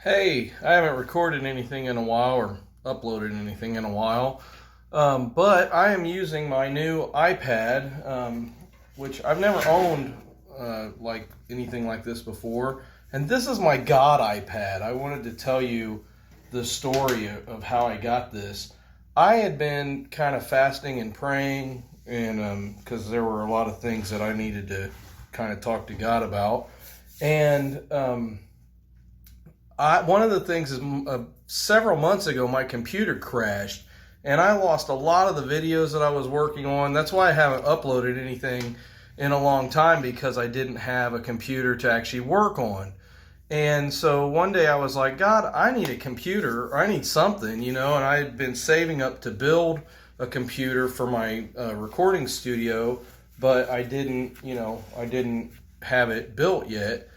Hey, I haven't recorded anything in a while or uploaded anything in a while, but I am using my new iPad, which I've never owned like anything like this before. And this is my God iPad. I wanted to tell you the story of how I got this. I had been kind of fasting and praying, and because there were a lot of things that I needed to kind of talk to God about, and one of the things is several months ago, my computer crashed and I lost a lot of the videos that I was working on. That's why I haven't uploaded anything in a long time, because I didn't have a computer to actually work on. And so one day I was like, God, I need a computer, or I need something, and I had been saving up to build a computer for my recording studio, but I didn't have it built yet.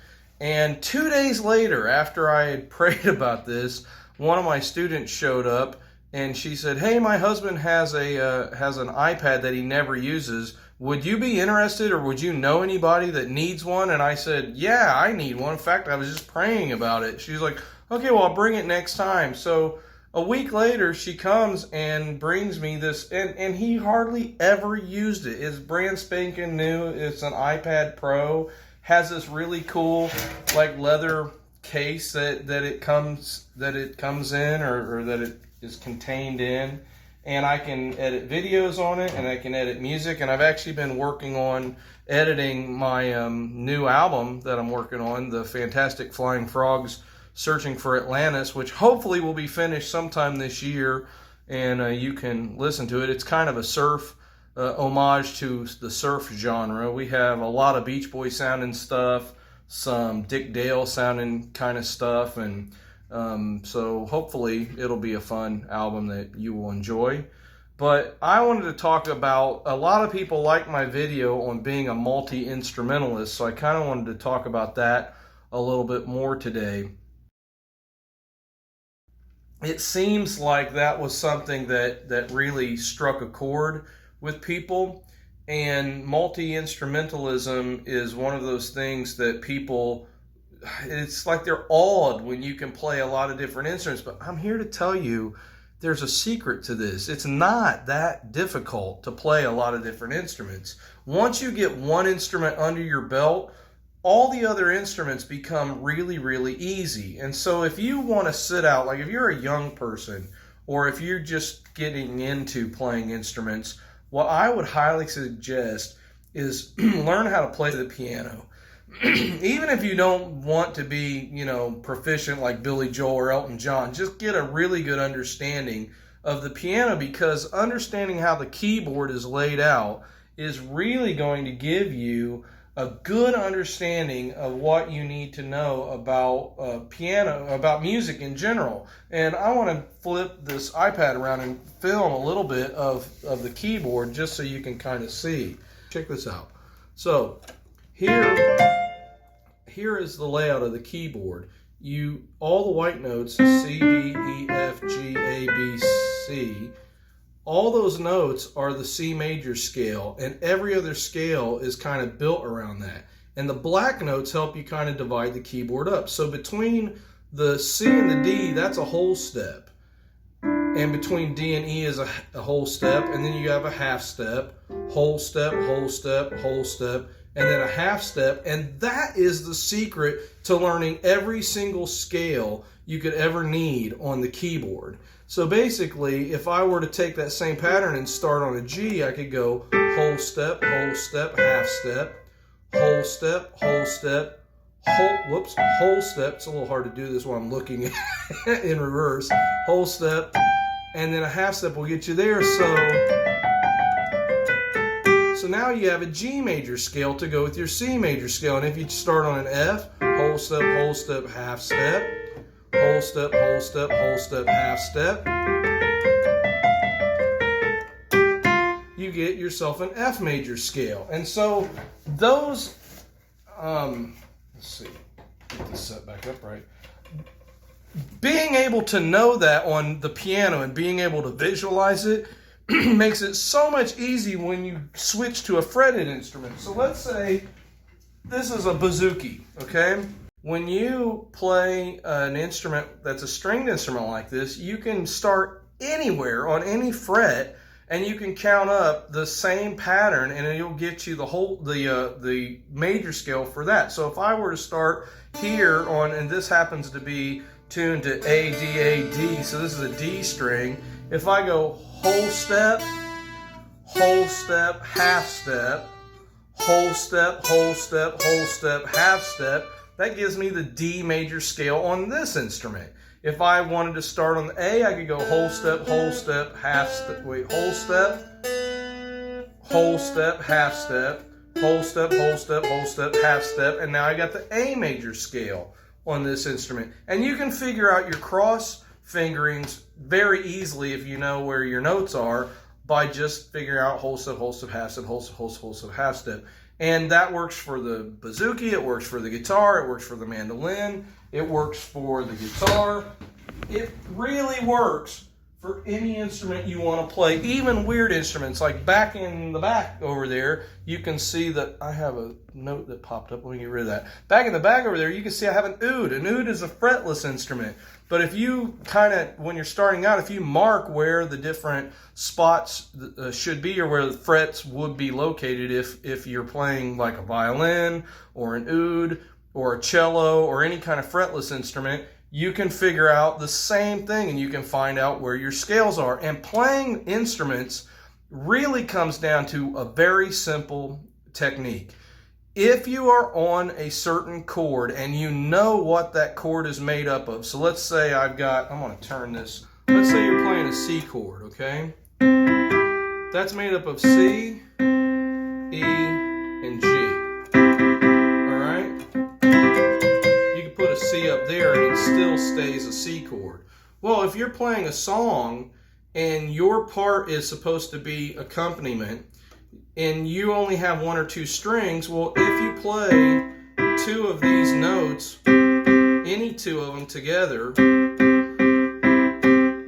And 2 days later, after I had prayed about this, one of my students showed up and she said, "Hey, my husband has an iPad that he never uses. Would you be interested, or would you know anybody that needs one?" And I said, "Yeah, I need one. In fact, I was just praying about it." She's like, "Okay, well, I'll bring it next time." So a week later, she comes and brings me this, and he hardly ever used it. It's brand spanking new. It's an iPad Pro. Has this really cool like leather case that it comes in, or that it is contained in, and I can edit videos on it, and I can edit music. And I've actually been working on editing my new album that I'm working on, the Fantastic Flying Frogs Searching for Atlantis, which hopefully will be finished sometime this year, and you can listen to it. It's kind of a surf homage to the surf genre. We have a lot of Beach Boy sounding stuff, some Dick Dale sounding kind of stuff, and so hopefully it'll be a fun album that you will enjoy. But I wanted to talk about, a lot of people like my video on being a multi-instrumentalist, so I kind of wanted to talk about that a little bit more today. It seems like that was something that really struck a chord with people, and multi-instrumentalism is one of those things that people, it's like they're awed when you can play a lot of different instruments. But I'm here to tell you there's a secret to this. It's not that difficult to play a lot of different instruments. Once you get one instrument under your belt, all the other instruments become really, really easy. And so if you want to sit out, like if you're a young person, or if you're just getting into playing instruments, what I would highly suggest is learn how to play the piano. Even if you don't want to be, proficient like Billy Joel or Elton John, just get a really good understanding of the piano, because understanding how the keyboard is laid out is really going to give you a good understanding of what you need to know about piano, about music in general. And I want to flip this iPad around and film a little bit of the keyboard, just so you can kind of see. Check this out. So here is the layout of the keyboard. All the white notes, C, D, E, F, G, A, B, C, all those notes are the C major scale, and every other scale is kind of built around that. And the black notes help you kind of divide the keyboard up. So between the C and the D, that's a whole step. And between D and E is a whole step. And then you have a half step, whole step, whole step, whole step, and then a half step. And that is the secret to learning every single scale you could ever need on the keyboard. So basically, if I were to take that same pattern and start on a G, I could go whole step, half step, whole step, whole step, whole step. It's a little hard to do this while I'm looking in reverse. Whole step, and then a half step will get you there. So now you have a G major scale to go with your C major scale. And if you start on an F, whole step, half step, whole step, half step, you get yourself an F major scale. And so those, let's see, get this set back up right. Being able to know that on the piano and being able to visualize it makes it so much easier when you switch to a fretted instrument. So let's say this is a bouzouki, okay? When you play an instrument that's a stringed instrument like this, you can start anywhere on any fret, and you can count up the same pattern, and it'll get you the major scale for that. So if I were to start here on, and this happens to be tuned to A, D, A, D, so this is a D string. If I go whole step, half step, whole step, whole step, whole step, half step, that gives me the D major scale on this instrument. If I wanted to start on the A, I could go whole step, half step, whole step, half step, whole step, half step, and now I got the A major scale on this instrument. And you can figure out your cross fingerings very easily if you know where your notes are by just figuring out whole step, half step, whole step, half step. And that works for the bouzouki, it works for the guitar, it works for the mandolin, it works for the guitar. It really works for any instrument you want to play, even weird instruments. Like back in the back over there, you can see that I have a note that popped up. Let me get rid of that. Back in the back over there, you can see I have an oud. An oud is a fretless instrument. But if you kind of, when you're starting out, if you mark where the different spots should be or where the frets would be located if you're playing like a violin or an oud or a cello or any kind of fretless instrument, you can figure out the same thing and you can find out where your scales are. And playing instruments really comes down to a very simple technique. If you are on a certain chord and you know what that chord is made up of, so let's say I'm going to turn this, let's say you're playing a C chord, okay? That's made up of C, E, and G, all right? You can put a C up there and it still stays a C chord. Well, if you're playing a song and your part is supposed to be accompaniment, and you only have one or two strings, well, if you play two of these notes, any two of them together,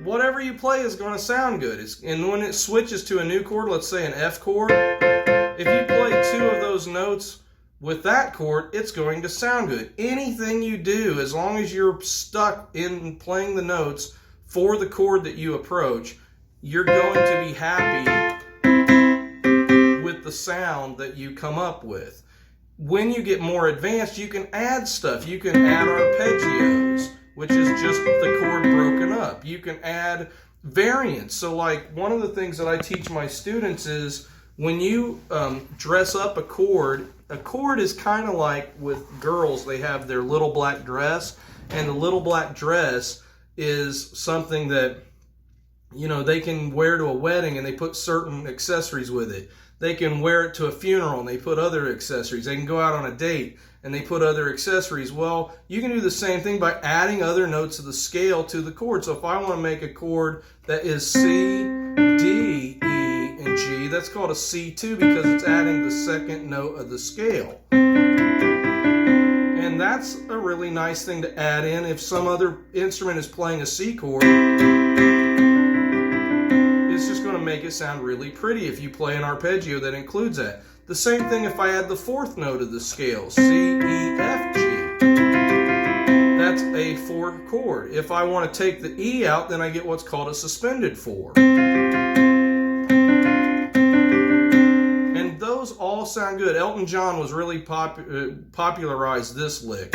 whatever you play is going to sound good. And when it switches to a new chord, let's say an F chord, if you play two of those notes with that chord, it's going to sound good. Anything you do, as long as you're stuck in playing the notes for the chord that you approach, you're going to be happy with the sound that you come up with. When you get more advanced, you can add stuff. You can add arpeggios, which is just the chord broken up. You can add variants. So like one of the things that I teach my students is when you dress up a chord is kind of like with girls, they have their little black dress, and the little black dress is something that, you know, they can wear to a wedding and they put certain accessories with it. They can wear it to a funeral and they put other accessories. They can go out on a date and they put other accessories. Well, you can do the same thing by adding other notes of the scale to the chord. So if I want to make a chord that is C, D, E, and G, that's called a C2 because it's adding the second note of the scale. And that's a really nice thing to add in if some other instrument is playing a C chord. It's just going to make it sound really pretty if you play an arpeggio that includes that. The same thing if I add the fourth note of the scale, C, E, F, G. That's a 4 chord. If I want to take the E out, then I get what's called a suspended 4. And those all sound good. Elton John was really popularized this lick.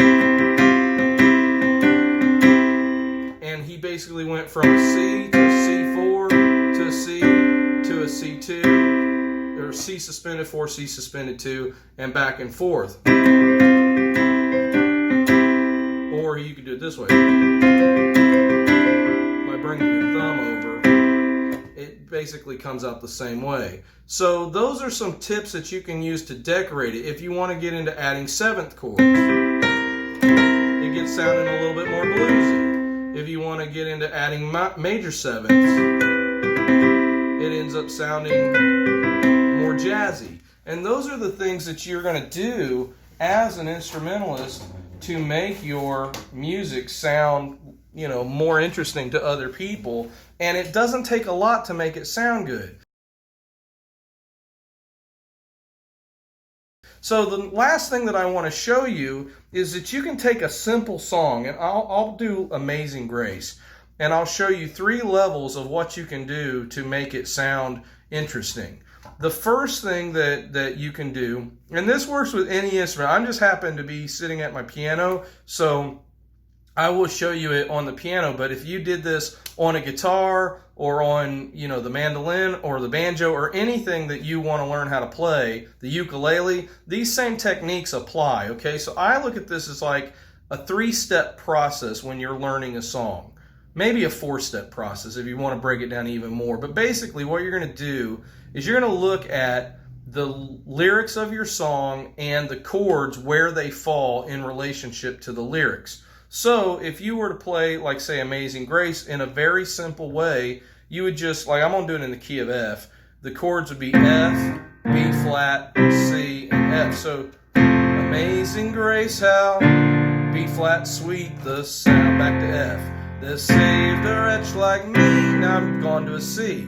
And he basically went from a C to a C4 to a C to a C2, or C suspended 4, C suspended 2, and back and forth. Or you could do it this way. By bringing your thumb over, it basically comes out the same way. So those are some tips that you can use to decorate it. If you want to get into adding 7th chords, it gets sounding a little bit more bluesy. If you want to get into adding major 7ths, it ends up sounding more jazzy. And those are the things that you're going to do as an instrumentalist to make your music sound, you know, more interesting to other people. And it doesn't take a lot to make it sound good. So the last thing that I want to show you is that you can take a simple song, and I'll do Amazing Grace, and I'll show you 3 levels of what you can do to make it sound interesting. The first thing that you can do, and this works with any instrument. I'm just happen to be sitting at my piano, so I will show you it on the piano, but if you did this on a guitar or on, the mandolin or the banjo or anything that you want to learn how to play, the ukulele, these same techniques apply, okay? So I look at this as like a 3-step process when you're learning a song. Maybe a 4-step process if you want to break it down even more. But basically what you're going to do is you're going to look at the lyrics of your song and the chords where they fall in relationship to the lyrics. So if you were to play, like say, Amazing Grace in a very simple way, you would just, like I'm going to do it in the key of F. The chords would be F, B flat, C, and F. So Amazing Grace, how B flat, sweet the sound, back to F. That saved a wretch like me. Now I'm gone to a C.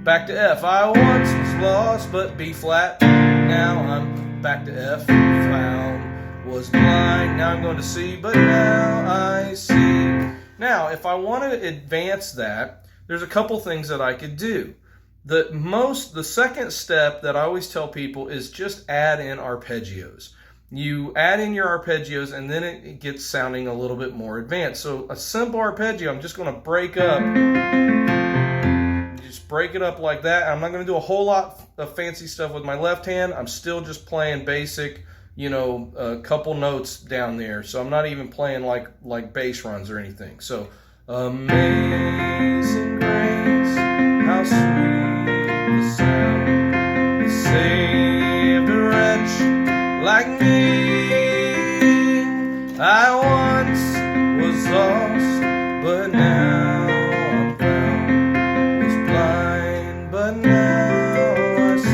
Back to F. I once was lost, but B flat. Now I'm back to F. Found. Was blind, now I'm going to C, but now I see. Now, if I want to advance that, there's a couple things that I could do. The second step that I always tell people is just add in arpeggios. You add in your arpeggios, and then it gets sounding a little bit more advanced. So a simple arpeggio, I'm just going to break up. Just break it up like that. I'm not going to do a whole lot of fancy stuff with my left hand. I'm still just playing basic, a couple notes down there. So I'm not even playing like bass runs or anything. So, Amazing Grace, how sweet the sound, that saved a wretch like me. I once was lost, but now I'm found. Was blind, but now I see.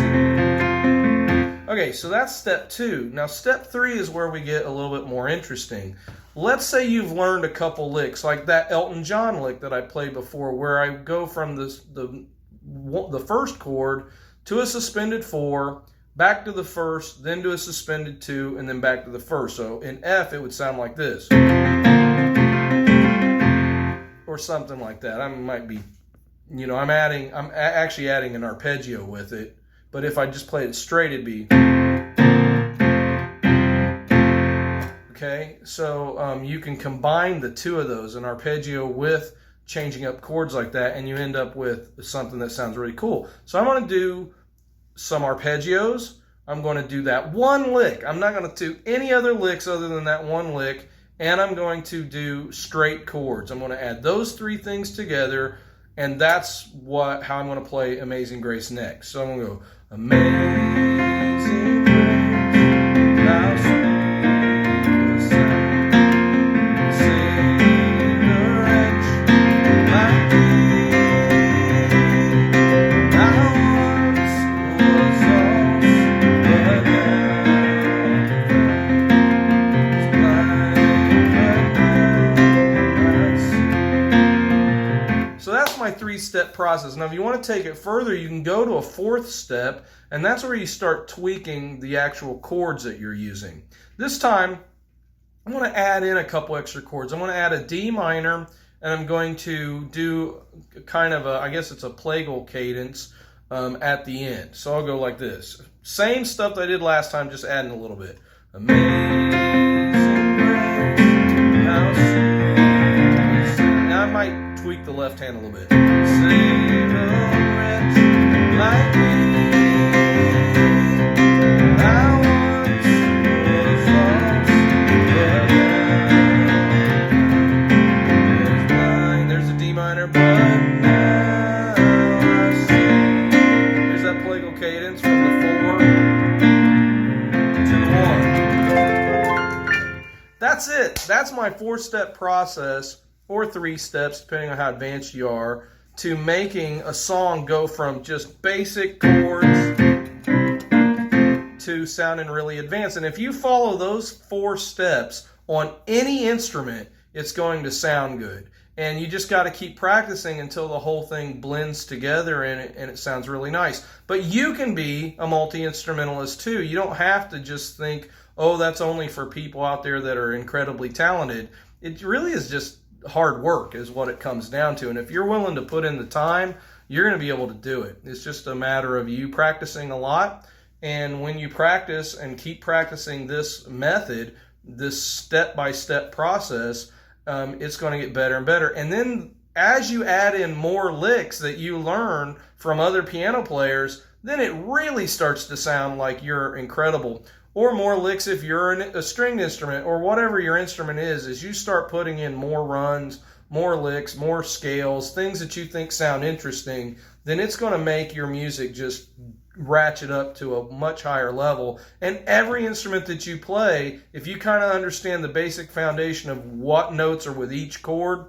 Okay, so that's step 2. Now step 3 is where we get a little bit more interesting. Let's say you've learned a couple licks, like that Elton John lick that I played before, where I go from the first chord to a suspended 4, back to the first, then to a suspended 2, and then back to the first. So in F, it would sound like this. Or something like that. I might be, I'm actually adding an arpeggio with it. But if I just played it straight, it'd be. Okay, so you can combine the 2 of those, an arpeggio with changing up chords like that, and you end up with something that sounds really cool. So I'm going to do some arpeggios. I'm going to do that one lick. I'm not going to do any other licks other than that one lick, and I'm going to do straight chords. I'm going to add those 3 things together, and that's how I'm going to play Amazing Grace next. So I'm going to go, Amazing Grace, how sweet the sound, saved a wretch like me. I once was lost, but now I'm blind, but now I see. So that's my 3-step process. Now if you want to take it further, you can go to a 4th step, and that's where you start tweaking the actual chords that you're using. This time, I'm going to add in a couple extra chords. I'm going to add a D minor, and I'm going to do kind of I guess it's a plagal cadence at the end. So I'll go like this. Same stuff that I did last time, just adding a little bit. Amazing Grace, how sweet the sound. Now I might tweak the left hand a little bit. Save a wretch like me. I once was lost, but now was blind. There's a D minor, but now I see. There's that plagal cadence from the 4 to the 1. That's it. That's my 4-step process, or 3 steps, depending on how advanced you are, to making a song go from just basic chords to sounding really advanced. And if you follow those 4 steps on any instrument, it's going to sound good. And you just got to keep practicing until the whole thing blends together and it sounds really nice. But you can be a multi-instrumentalist too. You don't have to just think, oh, that's only for people out there that are incredibly talented. It really is just hard work is what it comes down to. And if you're willing to put in the time, you're going to be able to do it. It's just a matter of you practicing a lot. And when you practice and keep practicing this method, this step-by-step process, it's going to get better and better. And then as you add in more licks that you learn from other piano players, then it really starts to sound like you're incredible. Or more licks if you're a stringed instrument, or whatever your instrument is, as you start putting in more runs, more licks, more scales, things that you think sound interesting, then it's going to make your music just ratchet up to a much higher level. And every instrument that you play, if you kind of understand the basic foundation of what notes are with each chord,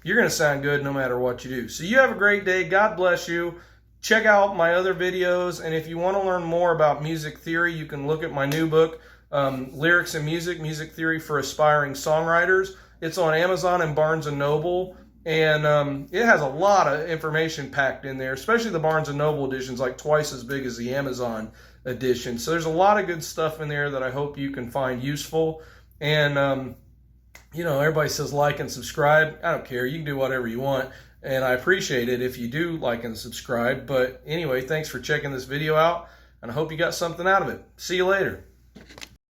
you're going to sound good no matter what you do. So you have a great day. God bless you. Check out my other videos, and if you want to learn more about music theory, you can look at my new book, Lyrics and Music Theory for Aspiring Songwriters. It's on Amazon and Barnes & Noble. And it has a lot of information packed in there, especially the Barnes & Noble edition is like twice as big as the Amazon edition. So there's a lot of good stuff in there that I hope you can find useful. And, you know, everybody says like and subscribe. I don't care. You can do whatever you want. And I appreciate it if you do like and subscribe. But anyway, thanks for checking this video out. And I hope you got something out of it. See you later.